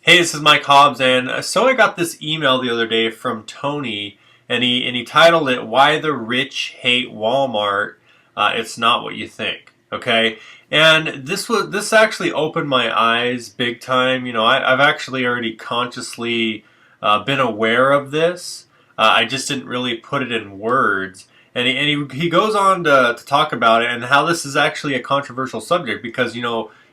Hey, this is Mike Hobbs, and so I got this email the other day from Tony, and he titled it "Why the Rich Hate Walmart." It's not what you think. Okay, and this actually opened my eyes big time. I've actually already consciously been aware of this. I just didn't really put it in words. And he goes on to talk about it and how this is actually a controversial subject because,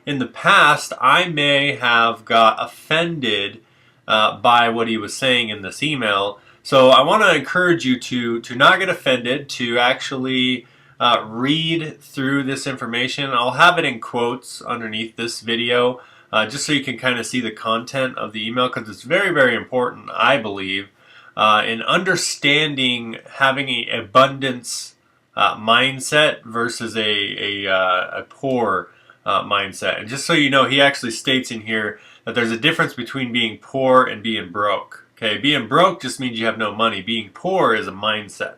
in the past, I may have got offended by what he was saying in this email. So I want to encourage you to not get offended, to actually read through this information. I'll have it in quotes underneath this video, just so you can kind of see the content of the email, because it's very, very important, I believe, in understanding having an abundance mindset versus a poor mindset. And just so you know, he actually states in here that there's a difference between being poor and being broke. Okay, being broke just means you have no money. Being poor is a mindset.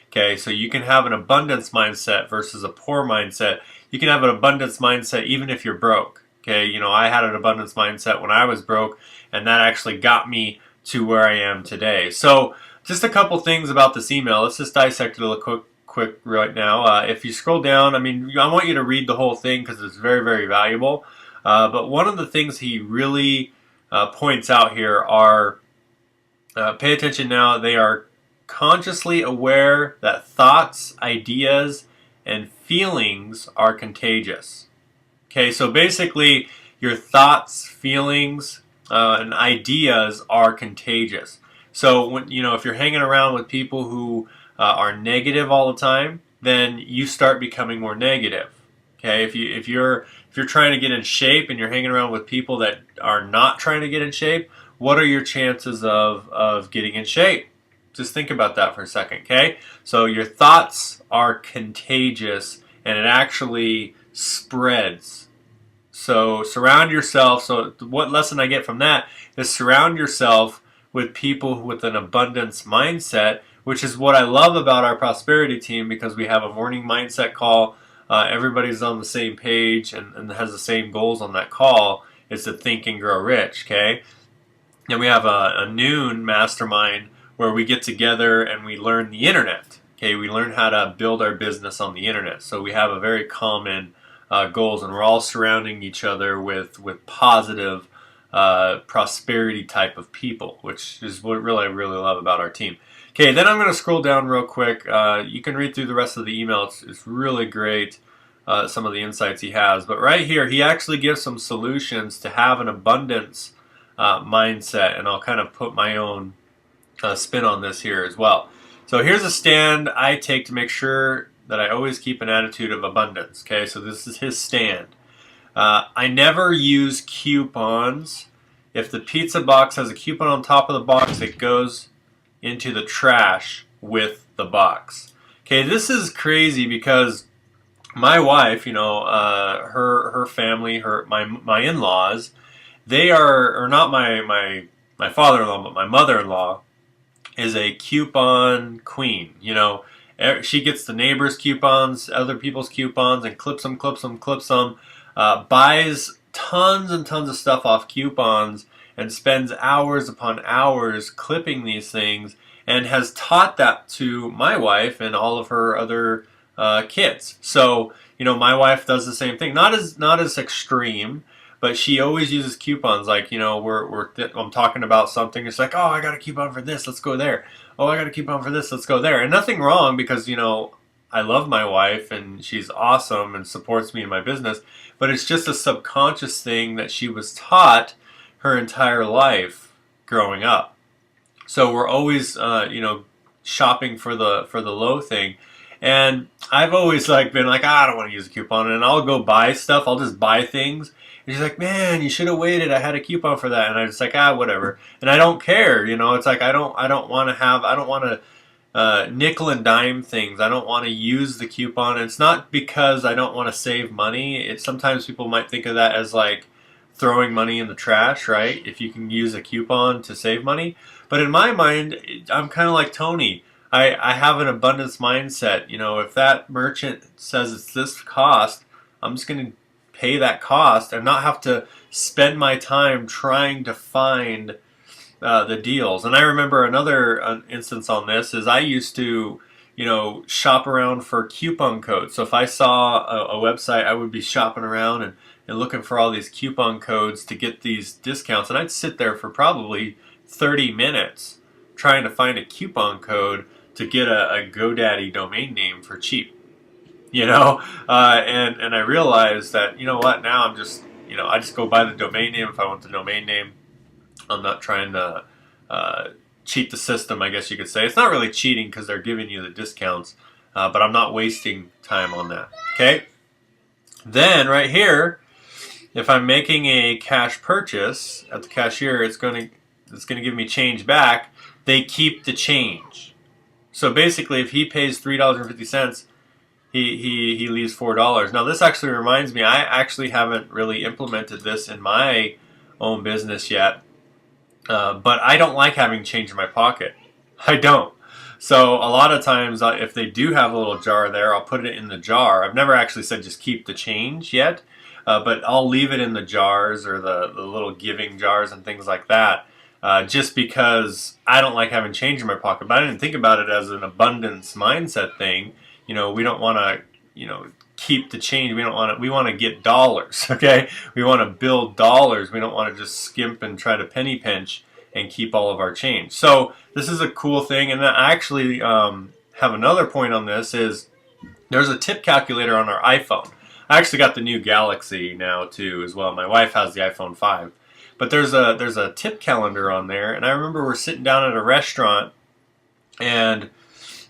Okay, so you can have an abundance mindset versus a poor mindset. You can have an abundance mindset even if you're broke. Okay, I had an abundance mindset when I was broke, and that actually got me to where I am today. So just a couple things about this email. Let's just dissect it a little quick right now. If you scroll down, I want you to read the whole thing because it's very, very valuable. But one of the things he really points out here are, pay attention now, they are consciously aware that thoughts, ideas, and feelings are contagious. Okay, so basically your thoughts, feelings, and ideas are contagious. So when if you're hanging around with people who are negative all the time, then you start becoming more negative. Okay, if you're trying to get in shape and you're hanging around with people that are not trying to get in shape, what are your chances of getting in shape? Just think about that for a second, okay? So your thoughts are contagious and it actually spreads. So surround yourself. So what lesson I get from that is surround yourself with people with an abundance mindset, which is what I love about our prosperity team, because we have a morning mindset call. Everybody's on the same page and has the same goals on that call, is to think and grow rich, okay? And we have a noon mastermind where we get together and we learn the internet. Okay, we learn how to build our business on the internet. So we have a very common goals, and we're all surrounding each other with positive prosperity type of people, which is what I really love about our team. Okay, then I'm going to scroll down real quick. You can read through the rest of the email. It's really great, some of the insights he has. But right here, he actually gives some solutions to have an abundance mindset, and I'll kind of put my own spin on this here as well. So here's a stand I take to make sure that I always keep an attitude of abundance. Okay, so this is his stand. I never use coupons. If the pizza box has a coupon on top of the box, it goes into the trash with the box. Okay, this is crazy because my wife, her family, my in-laws, they are not my father-in-law, but my mother-in-law is a coupon queen. She gets the neighbors' coupons, other people's coupons, and clips them, buys tons and tons of stuff off coupons, and spends hours upon hours clipping these things, and has taught that to my wife and all of her other kids. So, my wife does the same thing. Not as extreme, but she always uses coupons. Like, I'm talking about something. It's like, oh, I got a coupon for this. Let's go there. Oh, I got a coupon for this. Let's go there. And nothing wrong, because, I love my wife and she's awesome and supports me in my business. But it's just a subconscious thing that she was taught her entire life growing up. So we're always, shopping for the low thing. And I've always been like, I don't want to use a coupon, and I'll go buy stuff. I'll just buy things. And she's like, man, you should have waited. I had a coupon for that. And I'm just like, whatever. And I don't care. It's like, I don't want to nickel and dime things. I don't want to use the coupon. And it's not because I don't want to save money. It's sometimes people might think of that as like throwing money in the trash, right? If you can use a coupon to save money. But in my mind, I'm kind of like Tony. I have an abundance mindset. If that merchant says it's this cost, I'm just going to pay that cost and not have to spend my time trying to find the deals. And I remember another instance on this is I used to, shop around for coupon codes. So if I saw a website, I would be shopping around and looking for all these coupon codes to get these discounts. And I'd sit there for probably 30 minutes trying to find a coupon code to get a GoDaddy domain name for cheap. And I realized that, now I'm just, I just go buy the domain name if I want the domain name. I'm not trying to cheat the system, I guess you could say. It's not really cheating because they're giving you the discounts, but I'm not wasting time on that. Okay? Then right here, if I'm making a cash purchase at the cashier, it's going to give me change back. They keep the change. So basically, if he pays $3.50, he leaves $4. Now this actually reminds me, I actually haven't really implemented this in my own business yet. But I don't like having change in my pocket. I don't. So a lot of times, if they do have a little jar there, I'll put it in the jar. I've never actually said just keep the change yet, but I'll leave it in the jars or the little giving jars and things like that, just because I don't like having change in my pocket. But I didn't think about it as an abundance mindset thing. We don't want to, keep the change. We want to get dollars. Okay, we want to build dollars. We don't want to just skimp and try to penny pinch and keep all of our change. So this is a cool thing. And I actually have another point on this is there's a tip calculator on our iPhone. I actually got the new Galaxy now too as well. My wife has the iPhone 5, but there's a tip calendar on there. And I remember we're sitting down at a restaurant and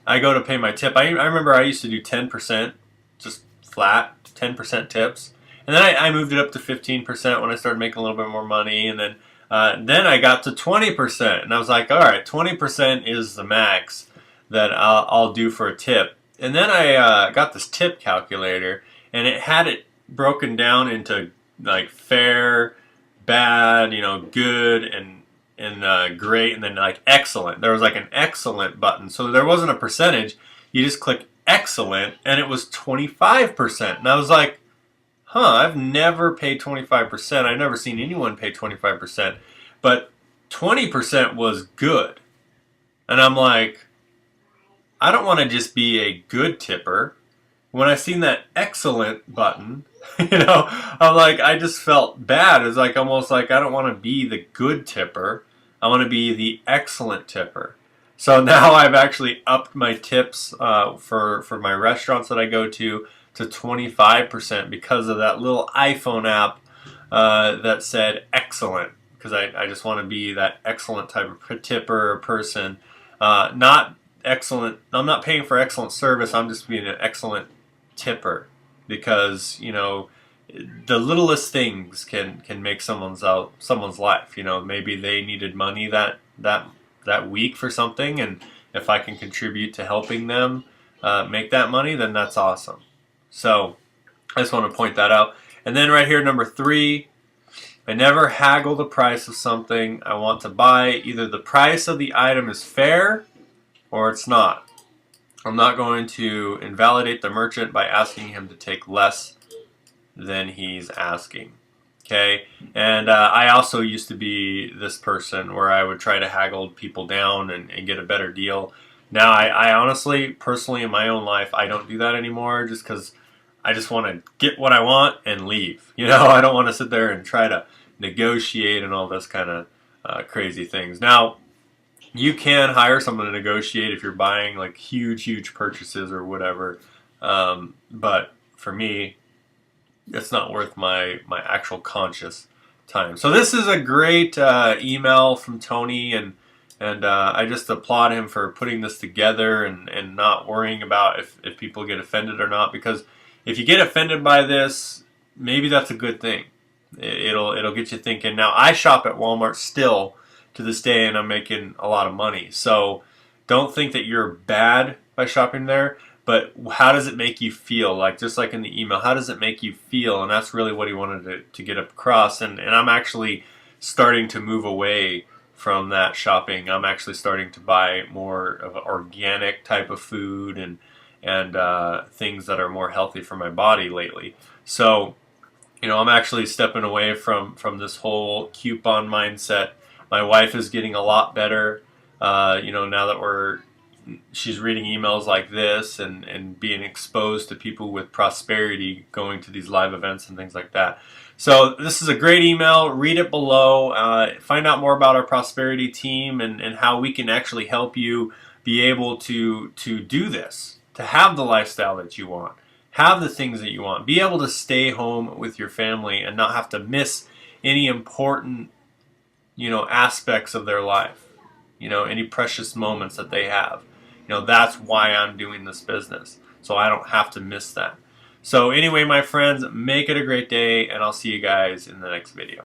I go to pay my tip. I remember I used to do 10%, just flat 10% tips, and then I moved it up to 15% when I started making a little bit more money, and then I got to 20%, and I was like, all right, 20% is the max that I'll do for a tip. And then I got this tip calculator, and it had it broken down into like fair, bad, good, and great, and then like excellent. There was like an excellent button, so there wasn't a percentage. You just click excellent, and it was 25%. And I was like, I've never paid 25%. I've never seen anyone pay 25%, but 20% was good. And I'm like, I don't want to just be a good tipper. When I seen that excellent button, I'm like, I just felt bad. It's like almost like I don't want to be the good tipper. I want to be the excellent tipper. So now I've actually upped my tips for my restaurants that I go to 25% because of that little iPhone app that said excellent. Because I just want to be that excellent type of tipper or person. Not excellent. I'm not paying for excellent service. I'm just being an excellent tipper because the littlest things can make someone's life. Maybe they needed money that week for something, and if I can contribute to helping them make that money, then that's awesome. So I just want to point that out. And then right here, number 3, I never haggle the price of something I want to buy. Either the price of the item is fair or it's not. I'm not going to invalidate the merchant by asking him to take less than he's asking. Okay, and I also used to be this person where I would try to haggle people down and get a better deal. Now, I honestly, personally, in my own life, I don't do that anymore just because I just want to get what I want and leave. I don't want to sit there and try to negotiate and all this kind of crazy things. Now, you can hire someone to negotiate if you're buying like huge purchases or whatever, but for me, it's not worth my actual conscious time. So this is a great email from Tony, and I just applaud him for putting this together and not worrying about if people get offended or not, because if you get offended by this, maybe that's a good thing. It'll get you thinking. Now, I shop at Walmart still to this day, and I'm making a lot of money. So don't think that you're bad by shopping there. But how does it make you feel? Like, just like in the email, how does it make you feel? And that's really what he wanted to get across. And I'm actually starting to move away from that shopping. I'm actually starting to buy more of an organic type of food and things that are more healthy for my body lately. So I'm actually stepping away from this whole coupon mindset. My wife is getting a lot better. Now that she's reading emails like this and being exposed to people with prosperity going to these live events and things like that. So this is a great email. Read it below. Find out more about our prosperity team and how we can actually help you be able to do this, to have the lifestyle that you want, have the things that you want, be able to stay home with your family and not have to miss any important, aspects of their life, any precious moments that they have. That's why I'm doing this business, so I don't have to miss that. So anyway, my friends, make it a great day, and I'll see you guys in the next video.